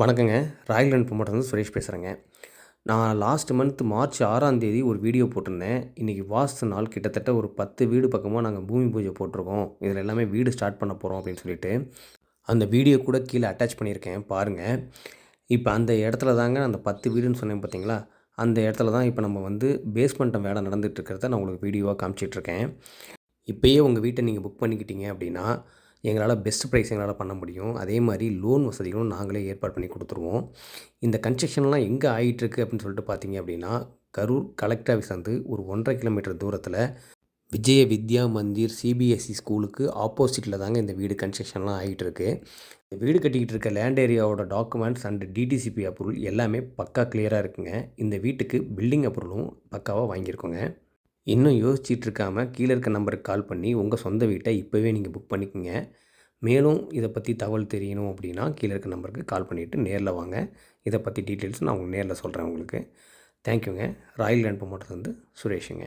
வணக்கங்க. Royal Enfield ப்ரமோட்டர்ஸ்லேருந்து Suresh பேசுகிறேங்க. நான் லாஸ்ட் மந்த் மார்ச் 6ஆம் தேதி ஒரு வீடியோ போட்டிருந்தேன். இன்றைக்கி வாஸ்து நாள் கிட்டத்தட்ட ஒரு 10 வீடு பக்கமாக நாங்கள் பூமி பூஜை போட்டிருக்கோம். இதில் எல்லாமே வீடு ஸ்டார்ட் பண்ண போகிறோம் அப்படின்னு சொல்லிட்டு, அந்த வீடியோ கூட கீழே அட்டாச் பண்ணியிருக்கேன் பாருங்கள். இப்போ அந்த இடத்துல தாங்க அந்த 10 வீடுன்னு சொன்னேன் பார்த்தீங்களா, அந்த இடத்துல தான் இப்போ நம்ம பேஸ்மெண்ட்டம் வேலை நடந்துகிட்டு இருக்கிறத நான் உங்களுக்கு வீடியோவாக காமிச்சிட்ருக்கேன். இப்போயே உங்கள் வீட்டை நீங்கள் புக் பண்ணிக்கிட்டீங்க அப்படின்னா, எங்களால் பெஸ்ட் ப்ரைஸ் எங்களால் பண்ண முடியும். அதே மாதிரி லோன் வசதிகளும் நாங்களே ஏற்பாடு பண்ணி கொடுத்துருவோம். இந்த கன்ஸ்ட்ரக்ஷன்லாம் எங்கே ஆகிட்டுருக்கு அப்படின்னு சொல்லிட்டு பார்த்தீங்க அப்படின்னா, கரூர் கலெக்டர் ஆஃபீஸ்லேருந்து ஒரு 1½ கிலோமீட்டர் தூரத்தில் விஜய வித்யா மந்திர் சிபிஎஸ்சி ஸ்கூலுக்கு ஆப்போசிட்டில் தாங்க இந்த வீடு கன்ஸ்ட்ரக்ஷன்லாம் ஆகிட்டுருக்கு. இந்த வீடு கட்டிக்கிட்டு இருக்க லேண்ட் ஏரியாவோட டாக்குமெண்ட்ஸ் அண்ட் டிடிசிபி அப்ரூவல் எல்லாமே பக்கா கிளியராக இருக்குங்க. இந்த வீட்டுக்கு பில்டிங் அப்ரூவலும் பக்காவாக வாங்கியிருக்கோங்க. இன்னும் யோசிச்சுட்டு இருக்காம கீழே இருக்க நம்பருக்கு கால் பண்ணி உங்கள் சொந்த வீட்டை இப்போவே நீங்கள் புக் பண்ணிக்கோங்க. மேலும் இதை பற்றி தகவல் தெரியணும் அப்படின்னா கீழே இருக்க நம்பருக்கு கால் பண்ணிவிட்டு நேரில் வாங்க. இதை பற்றி டீட்டெயில்ஸ் நான் உங்களுக்கு நேரில் சொல்கிறேன் உங்களுக்கு. தேங்க்யூங்க. ராயல் என்ஃபீல்ட் ப்ரமோட்டர்ஸ்லேருந்து சுரேஷுங்க.